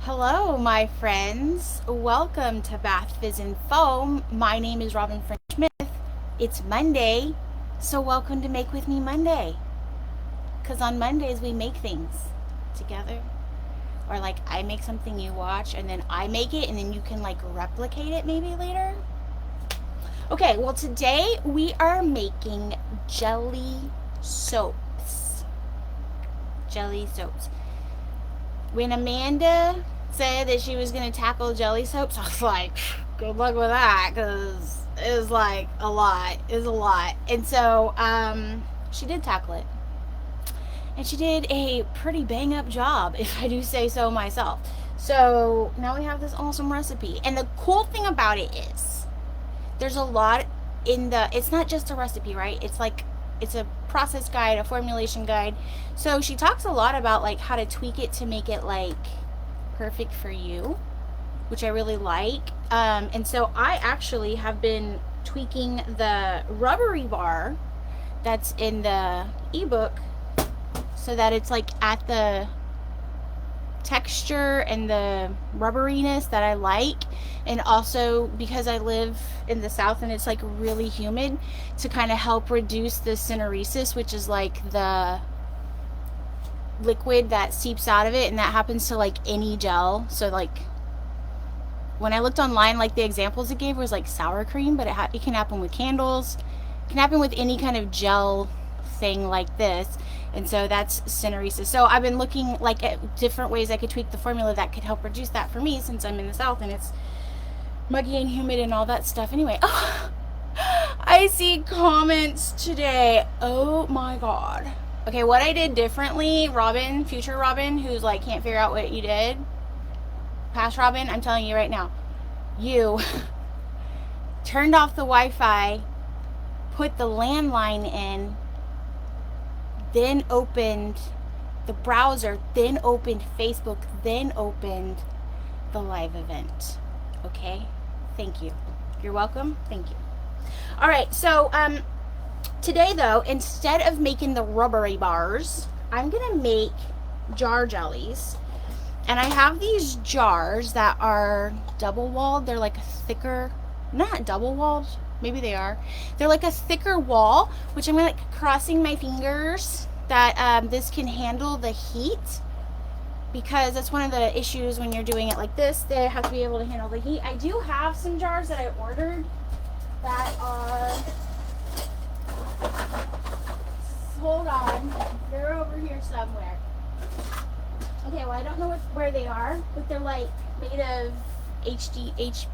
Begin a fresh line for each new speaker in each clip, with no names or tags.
Hello, my friends. Welcome to Bath Fizz and Foam. My name is Robyn Smith. It's Monday, so welcome to Make With Me Monday. Because on Mondays we make things together. Or like I make something you watch and then I make it and then you can like replicate it maybe later. Okay, well today we are making jelly soaps. Jelly soaps. When Amanda said that she was going to tackle jelly soaps, I was like, good luck with that, because it was like a lot. It was a lot. And so she did tackle it. And she did a pretty bang up job, if I do say so myself. So now we have this awesome recipe. And the cool thing about it is there's a lot it's not just a recipe, right? It's a process guide, a formulation guide. So she talks a lot about like how to tweak it to make it like perfect for you, which I really like. And so I actually have been tweaking the rubbery bar that's in the ebook so that it's like at the texture and the rubberiness that I like, and also because I live in the south and it's like really humid, to kind of help reduce the syneresis, which is like the liquid that seeps out of it, and that happens to like any gel. So like when I looked online, like the examples it gave was like sour cream, but it can happen with candles, it can happen with any kind of gel thing like this. And so that's syneresis. So I've been looking like at different ways I could tweak the formula that could help reduce that for me, since I'm in the south and it's muggy and humid and all that stuff. Anyway, oh, I see comments today. Oh my god. Okay, what I did differently, Robyn, future Robyn, who's like can't figure out what you did, past Robyn, I'm telling you right now, you turned off the Wi-Fi, put the landline in, then opened the browser, then opened Facebook, then opened the live event. Okay? Thank you. You're welcome. Thank you. All right, so today though, instead of making the rubbery bars, I'm gonna make jar jellies. And I have these jars that are double walled. They're like a thicker, not double walled, maybe they are. They're like a thicker wall, which I'm like crossing my fingers that this can handle the heat, because that's one of the issues when you're doing it like this. They have to be able to handle the heat. I do have some jars that I ordered that are, hold on, they're over here somewhere. Okay, well I don't know where they are, but they're like made of HDPE,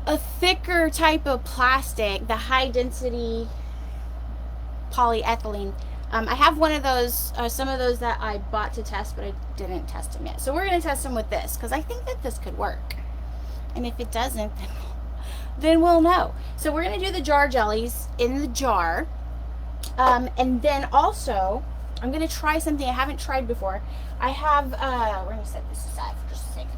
a thicker type of plastic, the high density polyethylene. I have one of those, some of those that I bought to test, but I didn't test them yet. So we're going to test them with this, because I think that this could work. And if it doesn't, then we'll know. So we're going to do the jar jellies in the jar. And then also, I'm going to try something I haven't tried before. I have, we're going to set this aside for just a second.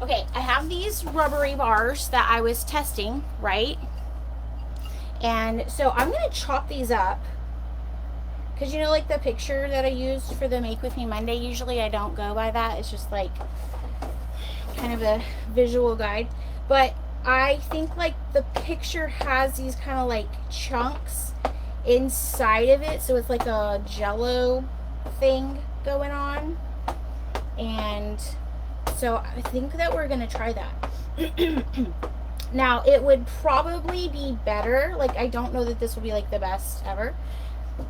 Okay, I have these rubbery bars that I was testing, right? And so I'm going to chop these up, because you know, like the picture that I used for the Make With Me Monday, usually I don't go by that. It's just like kind of a visual guide. But I think like the picture has these kind of like chunks inside of it, so it's like a jello thing going on. And so I think that we're going to try that. Now, it would probably be better, like I don't know that this will be like the best ever,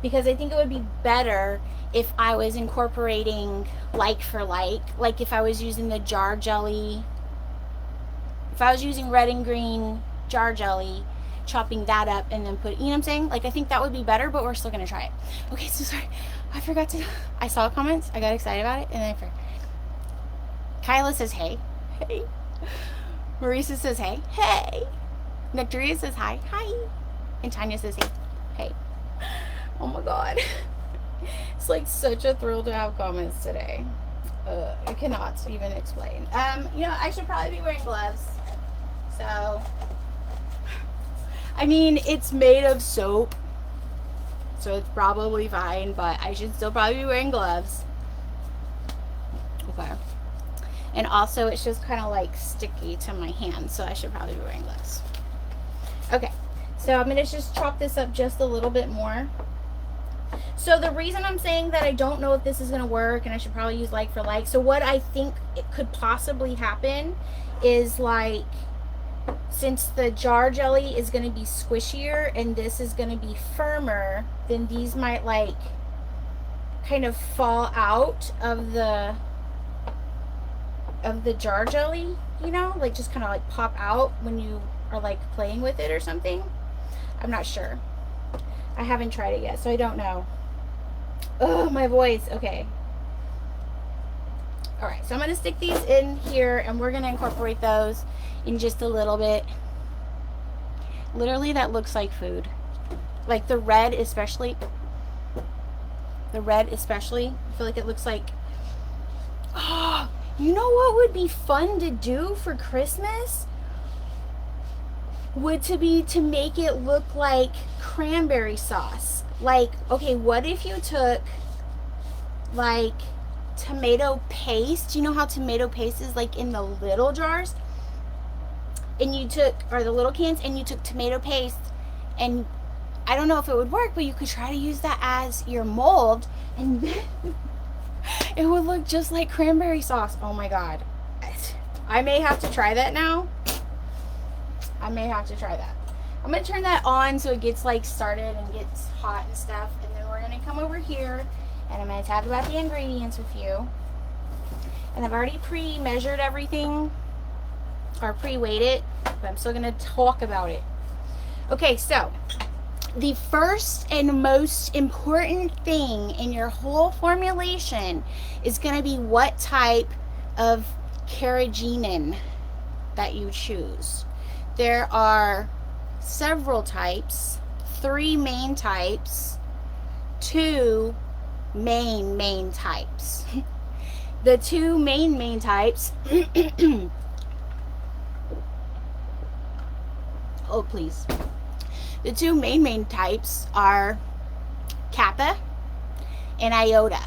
because I think it would be better if I was incorporating like for like if I was using the jar jelly, if I was using red and green jar jelly, chopping that up and then you know what I'm saying? Like I think that would be better, but we're still going to try it. Okay, so sorry, I saw comments, I got excited about it, and then I forgot. Kyla says hey. Hey. Marisa says hey. Hey. Victoria says hi. Hi. And Tanya says hey. Hey. Oh my god. It's like such a thrill to have comments today. I cannot even explain. You know, I should probably be wearing gloves. So, I mean, it's made of soap, so it's probably fine, but I should still probably be wearing gloves. Okay. And also it's just kind of like sticky to my hand, so I should probably be wearing gloves. Okay, so I'm gonna just chop this up just a little bit more. So the reason I'm saying that I don't know if this is gonna work and I should probably use like for like, so what I think it could possibly happen is, like, since the jar jelly is gonna be squishier and this is gonna be firmer, then these might like kind of fall out of the jar jelly, you know, like just kind of like pop out when you are like playing with it or something. I'm not sure. I haven't tried it yet, so I don't know. Oh, my voice. Okay. All right, so I'm going to stick these in here and we're going to incorporate those in just a little bit. Literally, that looks like food. Like the red especially. The red especially. I feel like it looks like... Oh, you know what would be fun to do for Christmas? Would to make it look like cranberry sauce. Like, okay, what if you took like tomato paste? You know how tomato paste is like in the little jars? And you took, or the little cans, and you took tomato paste, and I don't know if it would work, but you could try to use that as your mold, and it would look just like cranberry sauce. Oh my God. I may have to try that now. I may have to try that. I'm going to turn that on so it gets like started and gets hot and stuff. And then we're going to come over here and I'm going to talk about the ingredients with you. And I've already pre-measured everything, or pre-weighed it, but I'm still going to talk about it. Okay, so the first and most important thing in your whole formulation is going to be what type of carrageenan that you choose. There are several types, 3 main types, 2 main types. The 2 main types oh please. The 2 main types are Kappa and Iota.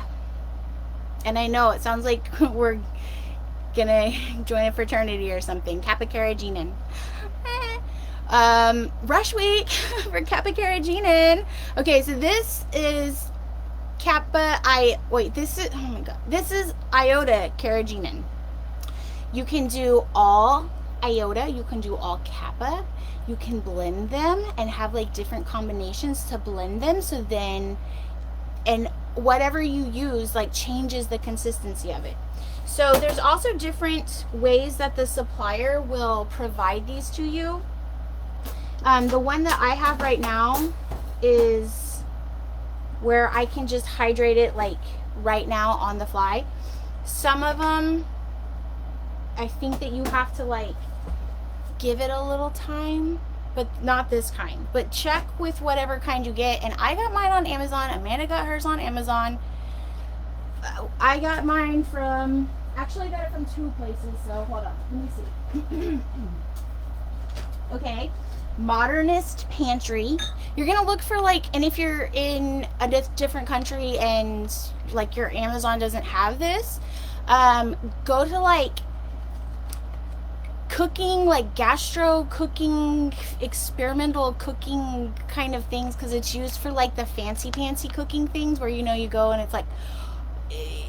And I know it sounds like we're gonna join a fraternity or something. Kappa carrageenan. Rush week for Kappa carrageenan. Okay, so this is Kappa this is, oh my God, this is Iota carrageenan. You can do all Iota, you can do all Kappa, you can blend them and have like different combinations to blend them, so then, and whatever you use like changes the consistency of it. So there's also different ways that the supplier will provide these to you. The one that I have right now is where I can just hydrate it like right now on the fly. Some of them, I think that you have to like give it a little time, but not this kind. But check with whatever kind you get. And I got mine on Amazon. Amanda got hers on Amazon. I got mine from, actually I got it from 2 places, so hold on, let me see. Okay, Modernist Pantry. You're gonna look for like, and if you're in a different country and like your Amazon doesn't have this, go to like cooking, like gastro cooking, experimental cooking kind of things, because it's used for like the fancy cooking things where, you know, you go and it's like,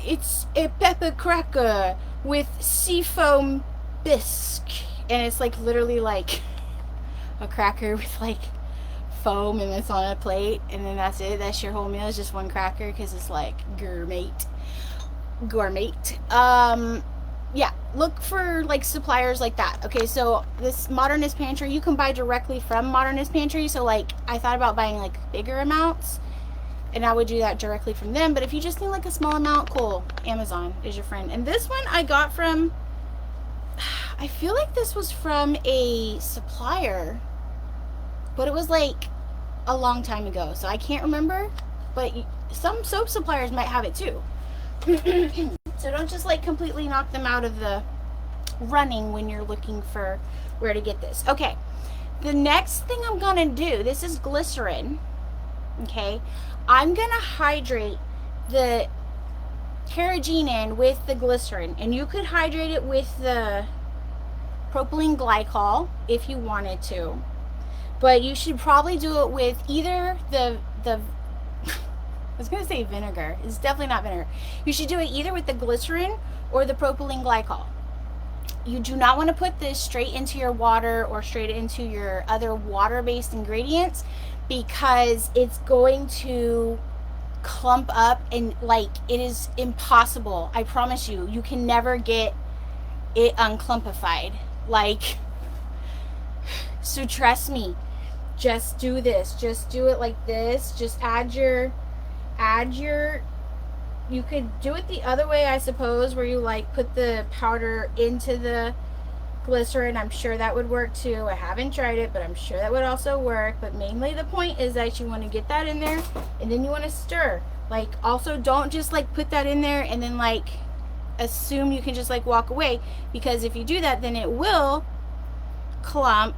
it's a pepper cracker with seafoam bisque, and it's like literally like a cracker with like foam and it's on a plate, and then that's it. That's your whole meal, is just one cracker, because it's like gourmet. Yeah, look for like suppliers like that. Okay, so this Modernist Pantry, you can buy directly from Modernist Pantry. So like I thought about buying like bigger amounts, and I would do that directly from them. But if you just need like a small amount, cool, Amazon is your friend. And this one I got from, I feel like this was from a supplier, but it was like a long time ago, so I can't remember. But some soap suppliers might have it too. So don't just like completely knock them out of the running when you're looking for where to get this. Okay, the next thing I'm gonna do, this is glycerin. Okay, I'm gonna hydrate the carrageenan with the glycerin, and you could hydrate it with the propylene glycol if you wanted to, but you should probably do it with either the I was gonna say vinegar. It's definitely not vinegar. You should do it either with the glycerin or the propylene glycol. You do not want to put this straight into your water or straight into your other water-based ingredients, because it's going to clump up, and like, it is impossible. I promise you, you can never get it unclumpified. Like, so trust me, just do this. Just do it like this. Just add your, you could do it the other way, I suppose, where you like put the powder into the glycerin. I'm sure that would work too. I haven't tried it, but I'm sure that would also work. But mainly the point is that you want to get that in there, and then you want to stir. Like, also don't just like put that in there and then like assume you can just like walk away, because if you do that, then it will clump,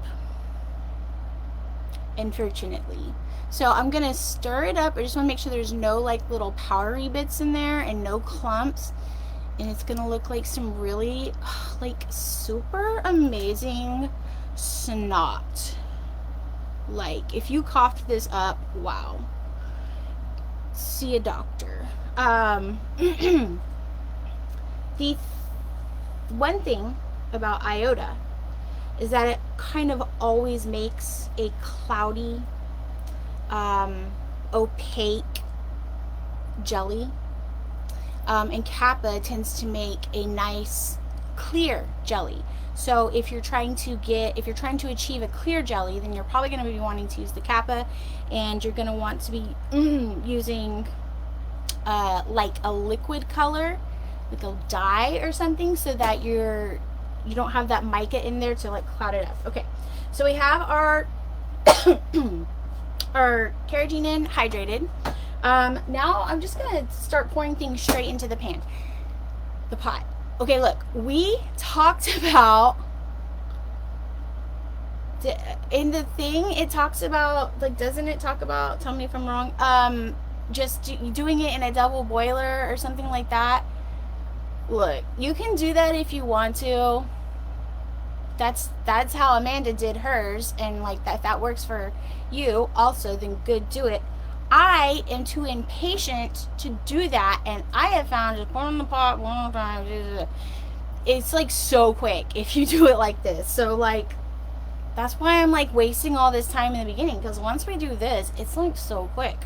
unfortunately. So I'm gonna stir it up. I just want to make sure there's no like little powdery bits in there and no clumps, and it's gonna look like some really like super amazing snot. Like, if you coughed this up, wow, see a doctor. The one thing about iota is that it kind of always makes a cloudy, opaque jelly, and kappa tends to make a nice clear jelly. So if you're trying to achieve a clear jelly, then you're probably going to be wanting to use the kappa, and you're going to want to be using like a liquid color, like a dye or something, so that you don't have that mica in there to like cloud it up. Okay, so we have our our carrageenan hydrated. Now I'm just gonna start pouring things straight into the pot. Okay, look, we talked about in the thing, it talks about, like, doesn't it talk about, tell me if I'm wrong, just doing it in a double boiler or something like that. Look, you can do that if you want to. That's how Amanda did hers, and like that works for you also, then good, do it. I am too impatient to do that, and I have found just pouring the pot one time, it's like so quick if you do it like this. So like, that's why I'm like wasting all this time in the beginning, because once we do this, it's like so quick.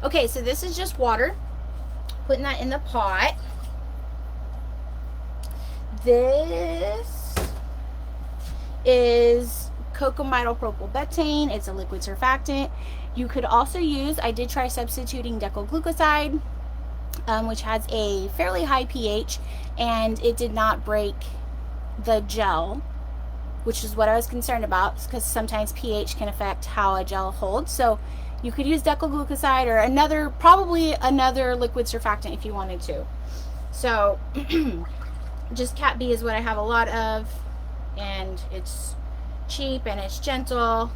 Okay, so this is just water, putting that in the pot. This is cocamidopropylbetaine. It's a liquid surfactant. You could also use, I did try substituting decoglucoside, which has a fairly high pH, and it did not break the gel, which is what I was concerned about, because sometimes pH can affect how a gel holds. So you could use decoglucoside or probably another liquid surfactant if you wanted to. So just Cat B is what I have a lot of, and it's cheap and it's gentle,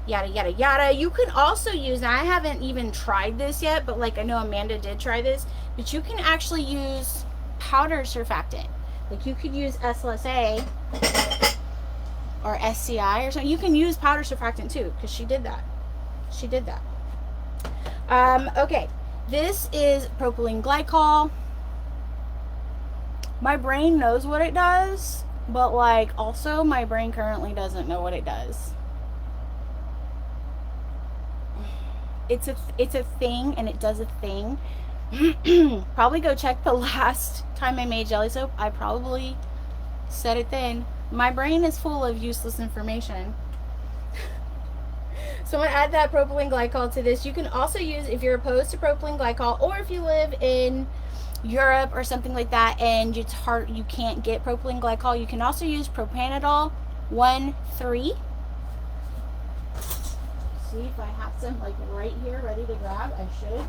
yada yada yada. You can also use, and I haven't even tried this yet, but like I know Amanda did try this, but you can actually use powder surfactant. Like you could use SLSA or SCI or something. You can use powder surfactant too, because she did that. Okay, this is propylene glycol. My brain knows what it does, but like also my brain currently doesn't know what it does. It's a thing, and it does a thing. Probably go check the last time I made jelly soap. I probably said it then. My brain is full of useless information. So I'm going to add that propylene glycol to this. You can also use, if you're opposed to propylene glycol, or if you live in Europe or something like that and it's hard, you can't get propylene glycol, you can also use propanadol 1,3. See if I have some like right here ready to grab. I should.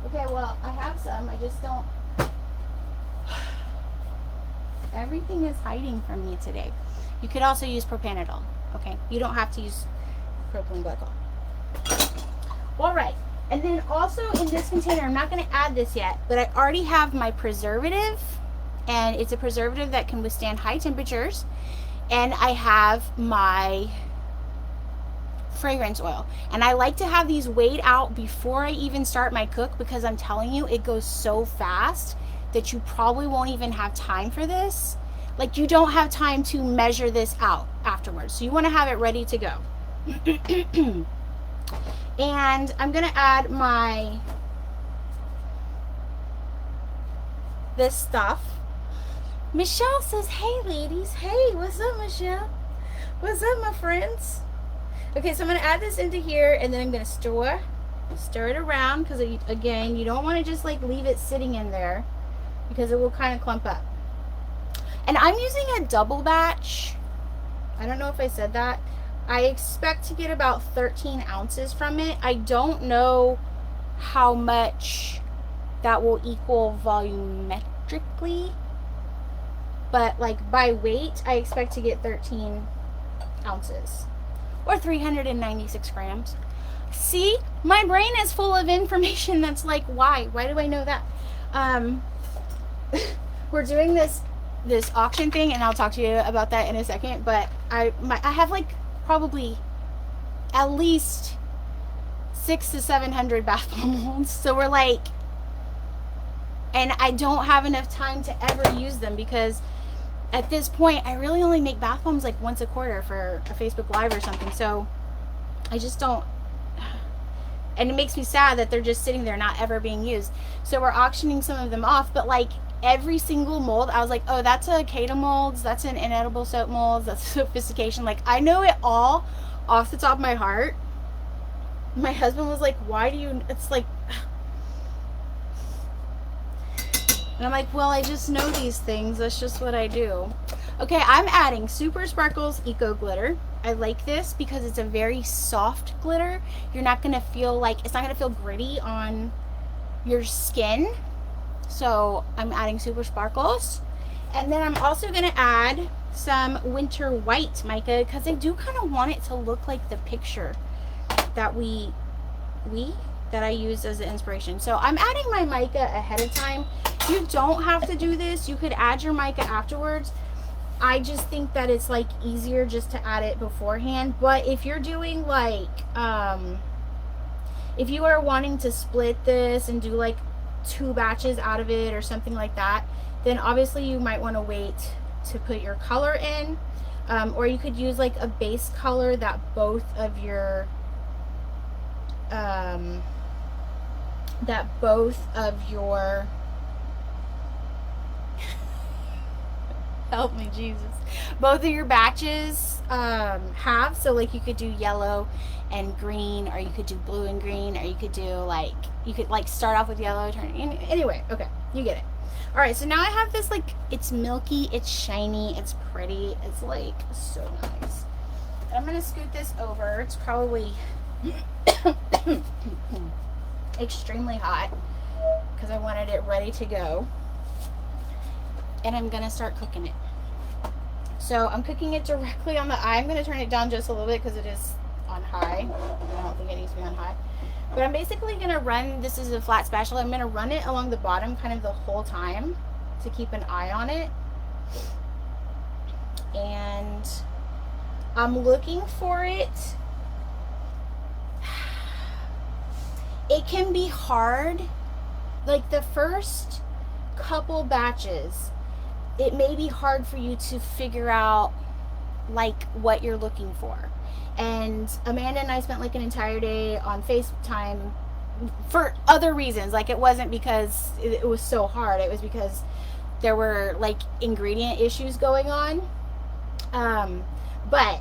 Okay, well, I have some. I just don't. Everything is hiding from me today. You could also use propanadol. Okay, you don't have to use propylene glycol. All right. And then also in this container, I'm not going to add this yet, but I already have my preservative, and it's a preservative that can withstand high temperatures. And I have my fragrance oil. And I like to have these weighed out before I even start my cook, because I'm telling you, it goes so fast that you probably won't even have time for this. Like, you don't have time to measure this out afterwards. So you want to have it ready to go. And I'm going to add this stuff. Michelle says, hey ladies. Hey, what's up, Michelle? What's up, my friends? Okay, so I'm going to add this into here, and then I'm going to stir it around, because again, you don't want to just like leave it sitting in there, because it will kind of clump up. And I'm using a double batch. I don't know if I said that. I expect to get about 13 ounces from it. I don't know how much that will equal volumetrically, but like by weight, I expect to get 13 ounces or 396 grams. See, my brain is full of information that's like, why do I know that? We're doing this auction thing, and I'll talk to you about that in a second, but I have like probably at least 600 to 700 bath bomb molds. So we're like, and I don't have enough time to ever use them, because at this point I really only make bath bombs like once a quarter for a Facebook Live or something. So I just don't, and it makes me sad that they're just sitting there not ever being used. So we're auctioning some of them off, but like every single mold, I was like, oh, that's a Kata molds, that's an inedible soap molds, that's sophistication. Like, I know it all off the top of my heart. My husband was like, why do you, it's like, and I'm like, well, I just know these things, that's just what I do. Okay, I'm adding Super Sparkles Eco Glitter. I like this because it's a very soft glitter. You're not gonna feel like, it's not gonna feel gritty on your skin. So I'm adding Super Sparkles. And then I'm also going to add some Winter White mica, because I do kind of want it to look like the picture that that I used as the inspiration. So I'm adding my mica ahead of time. You don't have to do this. You could add your mica afterwards. I just think that it's like easier just to add it beforehand. But if you're doing like, if you are wanting to split this and do like 2 batches out of it or something like that, then obviously you might want to wait to put your color in, or you could use like a base color that both of your help me Jesus, both of your batches have. So like you could do yellow and green, or you could do blue and green, or you could do like, you could like start off with yellow, turn anyway. Okay, you get it. All right, so now I have this, like, it's milky, it's shiny, it's pretty, it's like so nice. And I'm gonna scoot this over. It's probably extremely hot because I wanted it ready to go, and I'm gonna start cooking it. So I'm cooking it directly on the eye. I'm gonna turn it down just a little bit because it is on high. I don't think it needs to be on high. But I'm basically going to run, this is a flat spatula, I'm going to run it along the bottom kind of the whole time to keep an eye on it. And I'm looking for it. It can be hard. Like the first couple batches, it may be hard for you to figure out like what you're looking for. And Amanda and I spent like an entire day on FaceTime for other reasons. Like, it wasn't because it was so hard. It was because there were like ingredient issues going on. But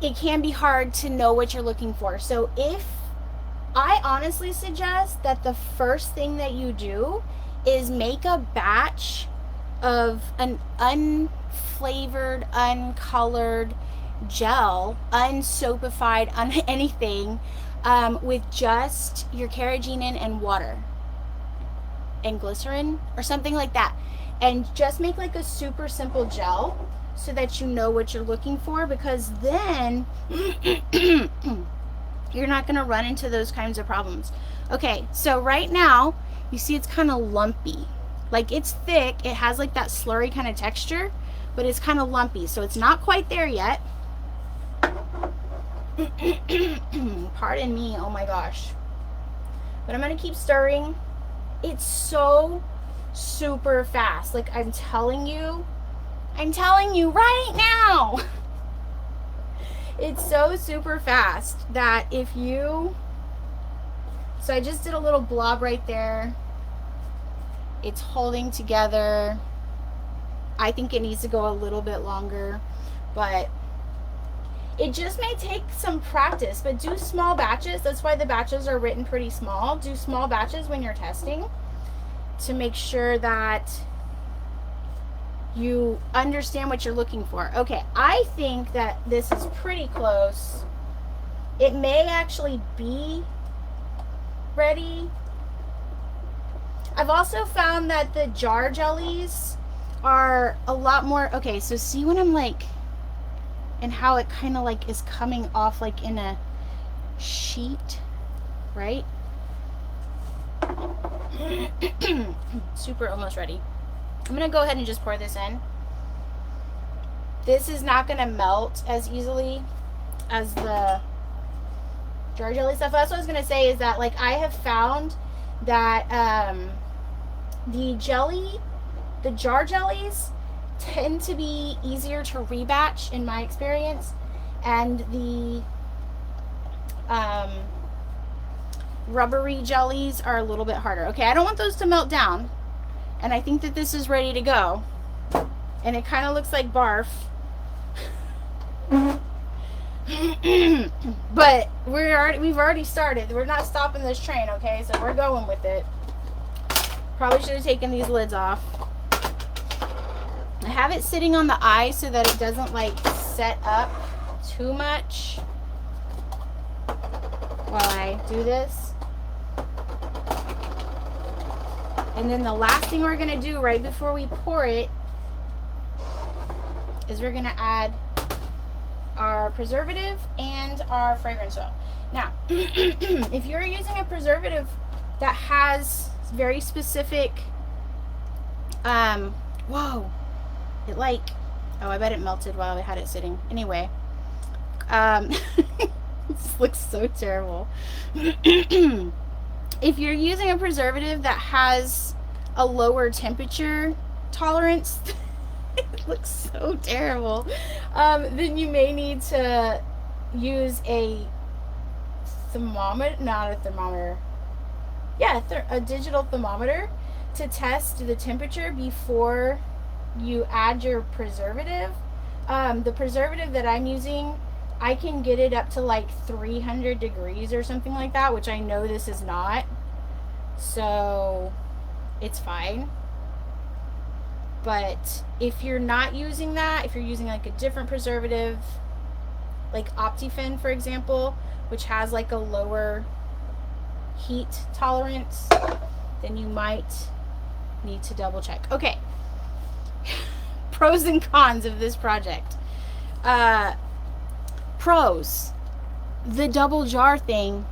it can be hard to know what you're looking for. So I honestly suggest that the first thing that you do is make a batch of an unflavored, uncolored gel, unsoapified, anything, with just your carrageenan and water and glycerin or something like that, and just make like a super simple gel so that you know what you're looking for, because then you're not going to run into those kinds of problems. Okay, so right now, you see it's kind of lumpy. Like, it's thick. It has like that slurry kind of texture, but it's kind of lumpy. So it's not quite there yet. Pardon me, oh my gosh. But I'm going to keep stirring. It's so super fast. Like, I'm telling you right now. It's so super fast that if you, so I just did a little blob right there. It's holding together. I think it needs to go a little bit longer, but it just may take some practice. But do small batches. That's why the batches are written pretty small. Do small batches when you're testing to make sure that you understand what you're looking for. Okay, I think that this is pretty close. It may actually be ready. I've also found that the jar jellies are a lot more, okay, so see when I'm like, and how it kind of like is coming off like in a sheet, right? Super almost ready. I'm gonna go ahead and just pour this in. This is not gonna melt as easily as the jar jelly stuff. That's what I was gonna say, is that like I have found that the jar jellies tend to be easier to rebatch in my experience, and the rubbery jellies are a little bit harder. Okay, I don't want those to melt down, and I think that this is ready to go, and it kind of looks like barf. But we've already started. We're not stopping this train, okay? So we're going with it. Probably should have taken these lids off. I have it sitting on the eye so that it doesn't like set up too much while I do this. And then the last thing we're gonna do right before we pour it is we're gonna add our preservative and our fragrance oil. Now, if you're using a preservative that has very specific, whoa, it like, oh, I bet it melted while I had it sitting. Anyway, this looks so terrible. If you're using a preservative that has a lower temperature tolerance, it looks so terrible, then you may need to use a thermometer, not a thermometer, yeah, a digital thermometer to test the temperature before you add your preservative. The preservative that I'm using, I can get it up to like 300 degrees or something like that, which I know this is not, so it's fine. But if you're not using that, if you're using like a different preservative, like Optifin, for example, which has like a lower heat tolerance, then you might need to double check. Okay. Pros and cons of this project. Pros. The double jar thing,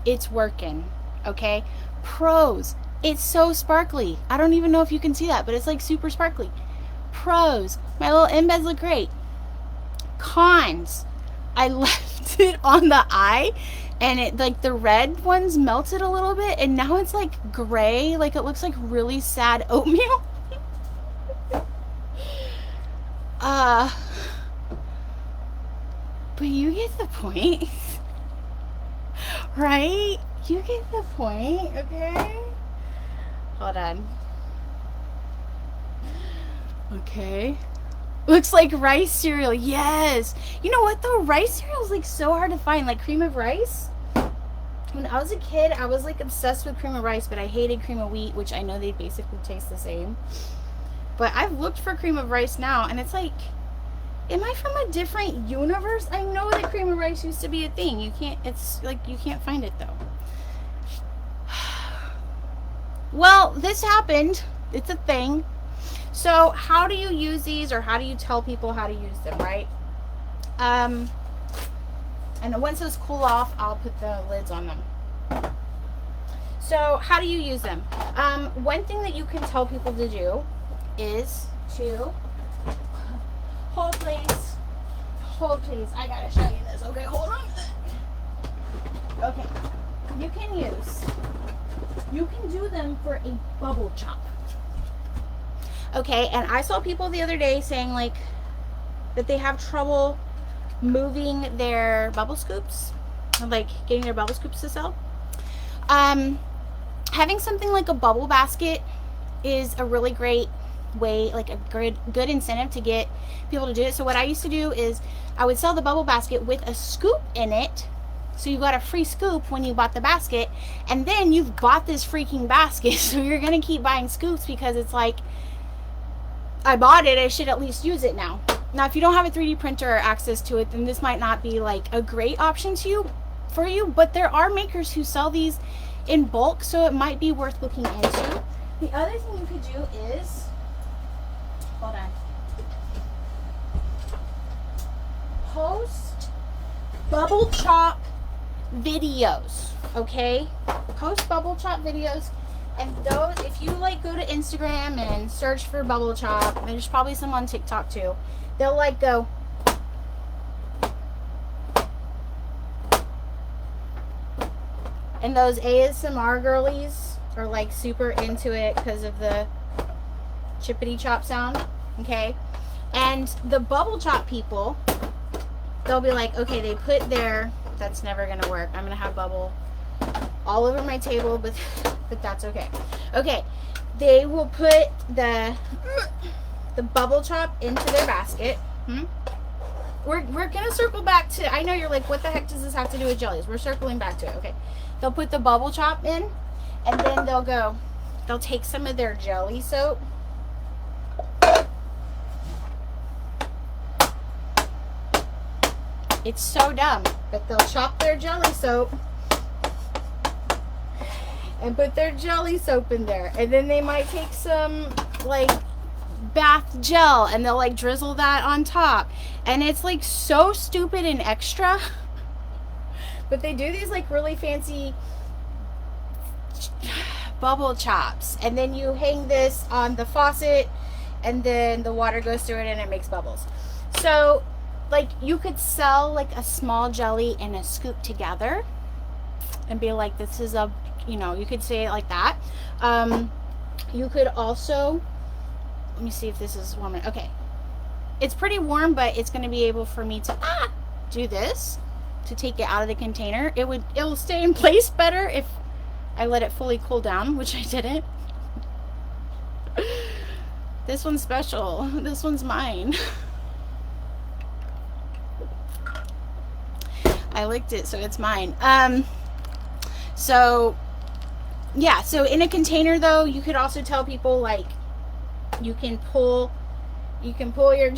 it's working. Okay. Pros. It's so sparkly. I don't even know if you can see that, but it's like super sparkly. Pros. My little embeds look great. Cons. I left it on the eye and it, like, the red ones melted a little bit and now it's like gray. Like, it looks like really sad oatmeal. But you get the point. Right? You get the point, okay? Hold on. Okay. Looks like rice cereal. Yes. You know what though? Rice cereal is like so hard to find. Like cream of rice. When I was a kid, I was like obsessed with cream of rice, but I hated cream of wheat, which I know they basically taste the same. But I've looked for cream of rice now, and it's like, am I from a different universe? I know that cream of rice used to be a thing. You can't, it's like, you can't find it though. Well, this happened. It's a thing. So how do you use these, or how do you tell people how to use them, right? And once those cool off, I'll put the lids on them. So how do you use them? One thing that you can tell people to do is to hold please. Hold please. I gotta show you this. Okay, hold on. Okay. You can do them for a bubble chop. Okay, and I saw people the other day saying like that they have trouble moving their bubble scoops, like getting their bubble scoops to sell. Having something like a bubble basket is a really great way, like a good incentive to get people to do it. So what I used to do is I would sell the bubble basket with a scoop in it. So you got a free scoop when you bought the basket, and then you've bought this freaking basket. So you're going to keep buying scoops because it's like, I bought it, I should at least use it now. Now, if you don't have a 3D printer or access to it, then this might not be like a great option for you, but there are makers who sell these in bulk, so it might be worth looking into. The other thing you could do is, hold on, post bubble chop videos, okay? Post bubble chop videos, and those, if you like go to Instagram and search for bubble chop, there's probably some on TikTok too, they'll like go, and those ASMR girlies are like super into it because of the chippity chop sound, okay? And the bubble chop people, they'll be like, okay, they put their, that's never gonna work. I'm gonna have bubble all over my table, but that's okay. Okay, they will put the bubble chop into their basket. We're gonna circle back to, I know you're like, what the heck does this have to do with jellies? We're circling back to it, okay? They'll put the bubble chop in, and then they'll take some of their jelly soap. It's so dumb, but they'll chop their jelly soap and put their jelly soap in there, and then they might take some like bath gel and they'll like drizzle that on top, and it's like so stupid and extra. But they do these like really fancy bubble chops, and then you hang this on the faucet, and then the water goes through it and it makes bubbles. So like you could sell like a small jelly and a scoop together and be like, this is a, you know, you could say it like that. You could also, let me see if this is warm. Okay, it's pretty warm, but it's going to be able for me to do this to take it out of the container. It will stay in place better if I let it fully cool down, which I didn't. This one's special. This one's mine. I licked it, so it's mine. So yeah, so in a container though, you could also tell people like you can pull your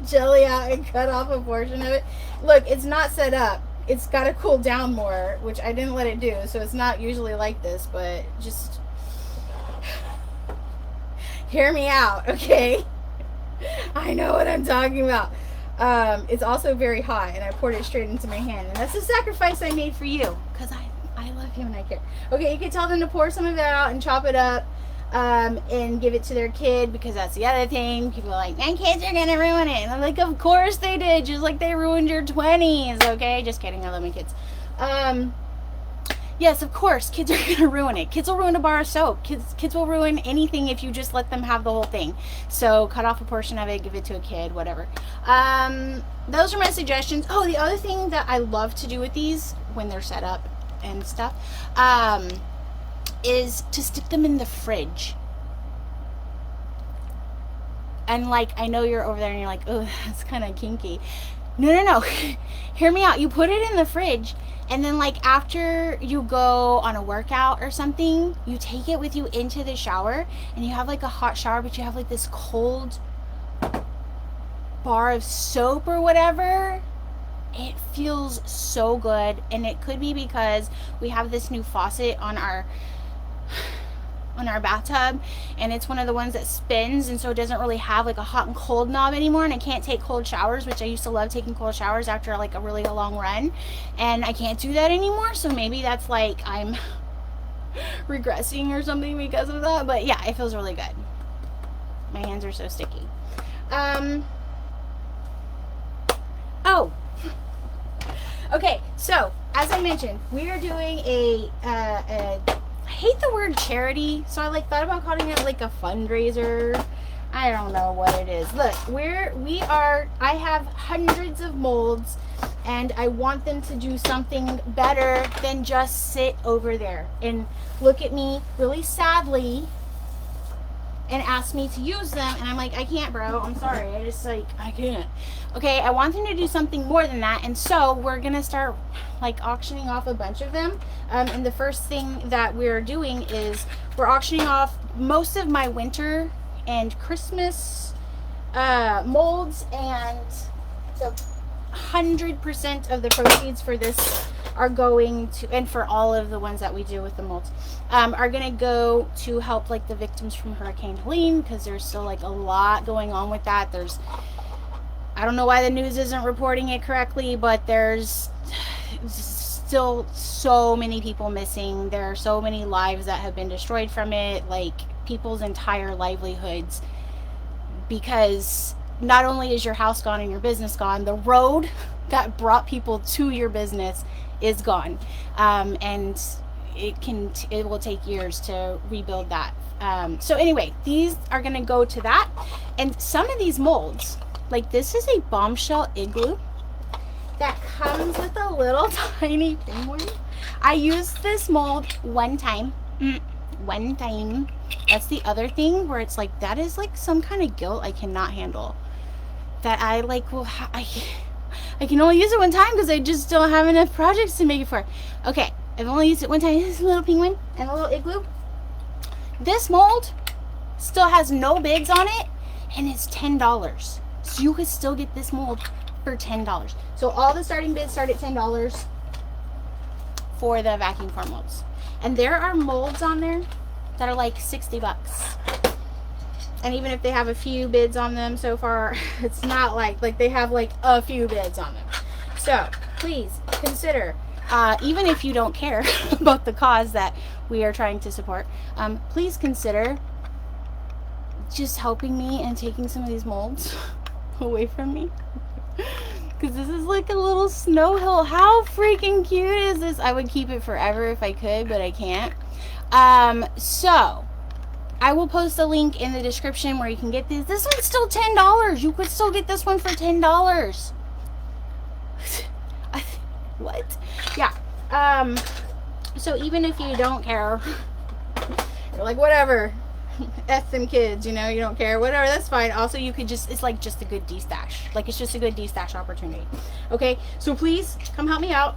jelly out and cut off a portion of it. Look, it's not set up. It's got to cool down more, which I didn't let it do, so it's not usually like this, but just hear me out, okay? I know what I'm talking about. It's also very hot, and I poured it straight into my hand, and that's a sacrifice I made for you, because I love you and I care. Okay, you can tell them to pour some of that out and chop it up, and give it to their kid, because that's the other thing. People are like, my kids are gonna ruin it, and I'm like, of course they did, just like they ruined your 20s. Okay, just kidding, I love my kids. Yes, of course kids are gonna ruin it. Kids will ruin a bar of soap. Kids will ruin anything if you just let them have the whole thing. So cut off a portion of it, give it to a kid, whatever. Those are my suggestions. Oh, the other thing that I love to do with these when they're set up and stuff, is to stick them in the fridge. And like, I know you're over there and you're like, oh, that's kind of kinky. No. Hear me out. You put it in the fridge, and then like after you go on a workout or something, you take it with you into the shower, and you have like a hot shower, but you have like this cold bar of soap or whatever. It feels so good, and it could be because we have this new faucet on on our bathtub, and it's one of the ones that spins, and so it doesn't really have like a hot and cold knob anymore, and I can't take cold showers, which I used to love taking cold showers after like a really long run, and I can't do that anymore. So maybe that's like I'm regressing or something because of that. But yeah, it feels really good. My hands are so sticky. Oh, okay, so as I mentioned, we are doing I hate the word charity, so I like thought about calling it like a fundraiser. I don't know what it is. Look, I have hundreds of molds, and I want them to do something better than just sit over there and look at me really sadly and ask me to use them, and I'm like, I can't, bro, I'm sorry, I can't. Okay, I want them to do something more than that, and so we're gonna start like auctioning off a bunch of them. And the first thing that we're doing is we're auctioning off most of my winter and Christmas molds, and so 100% of the proceeds for this are going to, and for all of the ones that we do with the molds, are going to go to help like the victims from Hurricane Helene, because there's still like a lot going on with that. I don't know why the news isn't reporting it correctly, but there's still so many people missing. There are so many lives that have been destroyed from it, like people's entire livelihoods, because not only is your house gone and your business gone, the road that brought people to your business is gone, and it will take years to rebuild that. So anyway, these are going to go to that, and some of these molds, like this is a bombshell igloo that comes with a little tiny penguin. I used this mold one time. That's the other thing where it's like, that is like some kind of guilt I cannot handle. That I like, well, I can only use it one time because I just don't have enough projects to make it for. Okay, I've only used it one time. This is a little penguin and a little igloo. This mold still has no bids on it, and it's $10. So you could still get this mold for $10. So all the starting bids start at $10 for the vacuum form molds. And there are molds on there that are like $60. And even if they have a few bids on them so far, it's not like they have like a few bids on them. So please consider, even if you don't care about the cause that we are trying to support, please consider just helping me and taking some of these molds away from me. Because this is like a little snow hill. How freaking cute is this? I would keep it forever if I could, but I can't. So I will post a link in the description where you can get these. This one's still $10. You could still get this one for $10. What? Yeah. So even if you don't care, you're like, whatever, F them kids, you don't care, whatever, that's fine. Also, you could just, it's like just a good de-stash. Like, it's just a good de-stash opportunity. Okay, so please come help me out.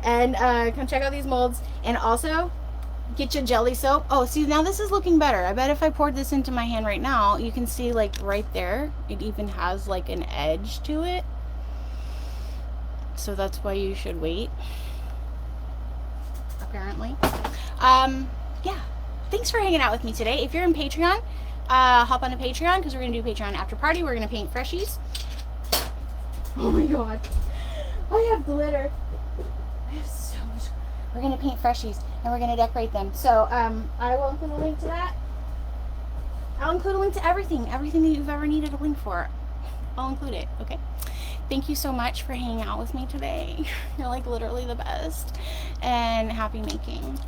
And come check out these molds. And also, get your jelly soap. Oh, see, now this is looking better. I bet if I poured this into my hand right now, you can see like right there, it even has like an edge to it. So that's why you should wait, apparently. Yeah, thanks for hanging out with me today. If you're in Patreon, hop on to Patreon, because we're gonna do Patreon after party. We're gonna paint freshies. Oh my god, I have glitter. I have so much. We're gonna paint freshies and we're gonna decorate them. So I will include a link to that. I'll include a link to everything that you've ever needed a link for. I'll include it. Okay. Thank you so much for hanging out with me today. You're like literally the best, and happy making.